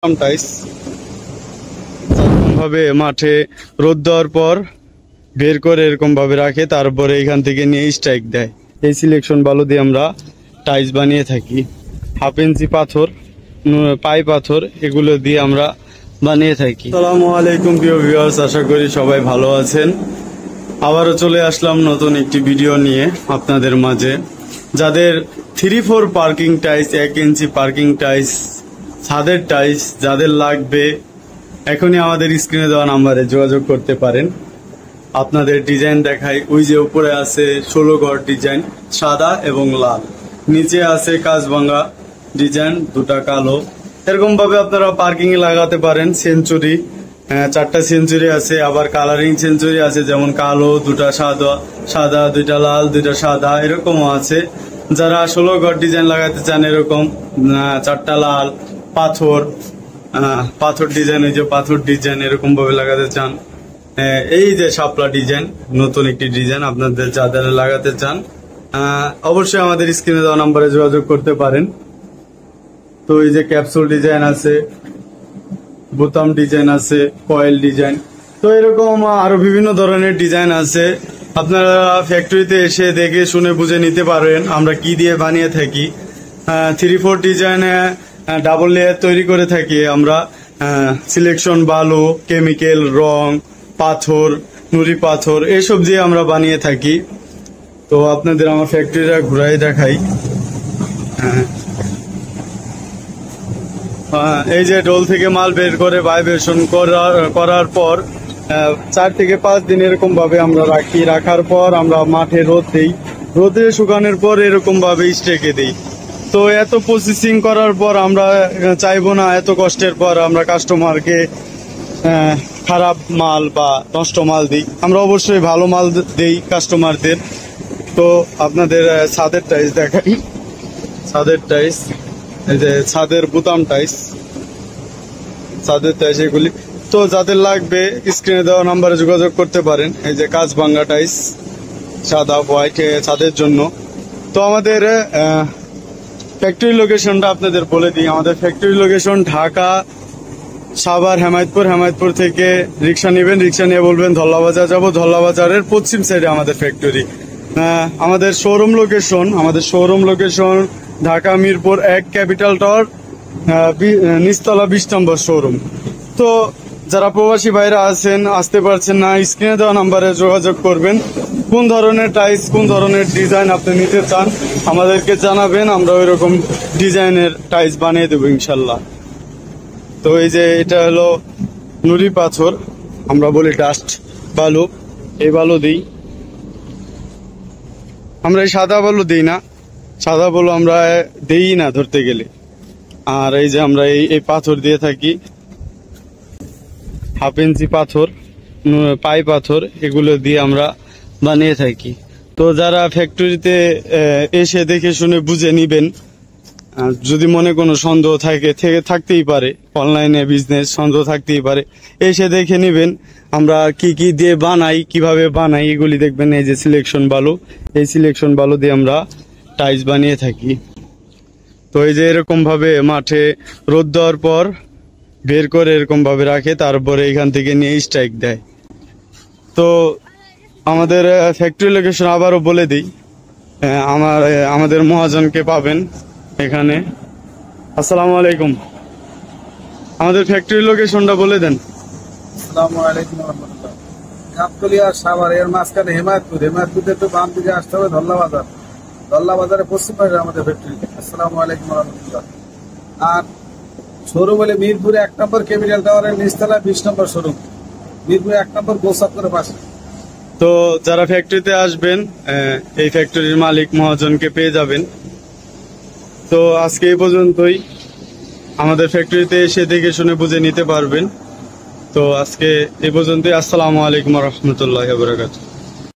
টাইস ভাবে মাঠে রোদ দেওয়ার পর বের করে এরকম ভাবে রাখে, তারপরে এখান থেকে নিয়ে স্ট্রাইক দেয়। এই সিলেকশন বালু দিয়ে আমরা টাইস বানিয়ে থাকি। 1/2 ইঞ্চি পাথর, পাই পাথর, এগুলো দিয়ে আমরা বানিয়ে থাকি। আসসালামু আলাইকুম প্রিয় ভিউয়ার্স, আশা করি সবাই ভালো আছেন। আবারও চলে আসলাম নতুন একটি ভিডিও নিয়ে আপনাদের মাঝে। যাদের 3-4 পার্কিং টাইস, 1 ইঞ্চি পার্কিং টাইস, ছাদের টাইস যাদের লাগবে, এখনই আমাদের স্ক্রিনে দেওয়া নাম্বারে যোগাযোগ করতে পারেন। আপনাদের ডিজাইন দেখাই। ওই যে উপরে আছে 16 ঘর ডিজাইন, সাদা এবং লাল, নিচে আছে কাঁচভাঙ্গা ডিজাইন, দুটা কালো। এরকম ভাবে আপনারা পার্কিং এ লাগাতে পারেন। সেঞ্চুরি, 4টা সেঞ্চুরি আছে, আবার কালারিং সেঞ্চুরি আছে, যেমন কালো, দুটা সাদা, 2টা লাল, 2টা সাদা, এরকমও আছে। যারা 16 ঘর ডিজাইন লাগাতে চান, এরকম 4টা লাল, পাথর ডিজাইন, ওই যে পাথর ডিজাইন এরকম ভাবে লাগাতে চান, এই যে শাপলা ডিজাইন, নতুন একটি ডিজাইন, আপনাদের যাদের লাগাতে চান অবশ্যই আমাদের স্ক্রিনে দেওয়া নাম্বারে যোগাযোগ করতে পারেন। তো এই যে ক্যাপসুল ডিজাইন আছে, বোতাম ডিজাইন আছে, কয়েল ডিজাইন, তো এরকম আরো বিভিন্ন ধরনের ডিজাইন আছে। আপনারা ফ্যাক্টরিতে এসে দেখে শুনে বুঝে নিতে পারেন আমরা কি দিয়ে বানিয়ে থাকি। 3-4 ডিজাইনে ডাবল লেয়ার তৈরি করে থাকি আমরা। সিলেকশন বালু, কেমিক্যাল, রং, পাথর, নুড়ি পাথর, এসব দিয়ে আমরা বানিয়ে থাকি। তো আপনাদের আমার ফ্যাক্টরিটা ঘুরাই দেখাই। এই যে ডোল থেকে মাল বের করে ভাইব্রেশন করার পর 4 থেকে 5 দিন এরকম ভাবে আমরা রাখি। রাখার পর আমরা মাঠে রোদ দিই, রোদে শুকানোর পর এরকম ভাবে স্টেকে দিই। তো এত প্রসেসিং করার পর আমরা চাইবো না এত কষ্টের পর আমরা কাস্টমারকে খারাপ মাল বা নষ্ট মাল দিই। আমরা অবশ্যই ভালো মাল দেই কাস্টমারদের। তো আপনাদের ছাদের টাইস দেখাই। ছাদের টাইস, এই যে ছাদের বোতাম টাইস, ছাদের টাইস এগুলি। তো যাদের লাগবে স্ক্রিনে দেওয়া নাম্বারে যোগাযোগ করতে পারেন। এই যে কাঁচভাঙ্গা টাইস, সাদা হোয়াইট ছাদের জন্য। তো আমাদের ফ্যাক্টরি লোকেশনটা আপনাদের বলে দিই। আমাদের ফ্যাক্টরি লোকেশন ঢাকা সাভার হেমায়তপুর। হেমায়তপুর থেকে রিক্সা নেবেন, রিক্সা নিয়ে বলবেন ধল্লাবাজার যাবো। ধল্লাবাজারের পশ্চিম সাইডে আমাদের ফ্যাক্টরি। আমাদের showroom location Dhaka Mirpur 1 capital tower, নিচতলা 20 নম্বর শোরুম। তো যারা প্রবাসী ভাইরা আছেন, আসতে পারছেন না, স্ক্রিনে দেওয়া নাম্বারে যোগাযোগ করবেন। কোন ধরনের টাইস, কোন ধরনের ডিজাইন আপনি নিতে চান আমাদেরকে জানাবেন, আমরা ওই রকম ডিজাইনের টাইস বানিয়ে দেবো ইনশাল্লাহ। তো এই যে এটা হলো নুড়ি পাথর, আমরা বলি ডাস্ট বালু, এই বালু দিই আমরা। এই সাদা বালু দিই না, সাদা বালু আমরা দেই না ধরতে গেলে। আর এই যে আমরা এই পাথর দিয়ে থাকি, 1/2 ইঞ্চি পাথর, পাই পাথর, এগুলো দিয়ে আমরা বানিয়ে থাকি। তো যারা ফ্যাক্টরিতে এসে দেখে শুনে বুঝে নিবেন, যদি মনে কোনো সন্দেহ থাকতেই পারে, অনলাইনে বিজনেস সন্দেহ থাকতেই পারে, এসে দেখে নিবেন আমরা কি কি দিয়ে বানাই, কিভাবে বানাই, এগুলি দেখবেন। এই যে সিলেকশন বালু, এই সিলেকশন বালু দিয়ে আমরা টাইস বানিয়ে থাকি। তো এই যে এরকম ভাবে মাঠে রোদ দেওয়ার পর বের করে এরকম ভাবে রাখে, তারপরে এখান থেকে নিয়ে স্ট্রাইক দেয়। তো আমাদের ফ্যাক্টরি লোকেশন আবারও বলে দিই। আমাদের মহাজনকে পাবেন এখানে। আসসালামু আলাইকুম, আমাদের ফ্যাক্টরি লোকেশনটা বলে দেন। আসসালামু আলাইকুম রাহমাতুল্লাহ। গাবতলী আর সাভার এর মাঝখানে হেমায়তপুর, হেমায়তপুর থেকে বাম দিকে আসতে হবে ধল্লাবাজার, ধল্লাবাজারের পশ্চিম পাশে আমাদের ফ্যাক্টরি। আসসালামু আলাইকুম রাহমাতুল্লাহ। আর শোরুম হলে মিরপুরে 1 নম্বর ক্যাপিটাল টাওয়ারের নিচতলা 20 নম্বর শোরুম, মিরপুরে 1 নম্বর গোসাফের পাশে। তো যারা ফ্যাক্টরিতে আসবেন, এই ফ্যাক্টরির মালিক মহাজনকে পেয়ে যাবেন। তো আজকে এই পর্যন্তই। আমাদের ফ্যাক্টরিতে এসে দেখে শুনে বুঝে নিতে পারবেন। তো আজকে এই পর্যন্তই। আসসালামু আলাইকুম রহমতুল্লাহ বারাকাতুহু।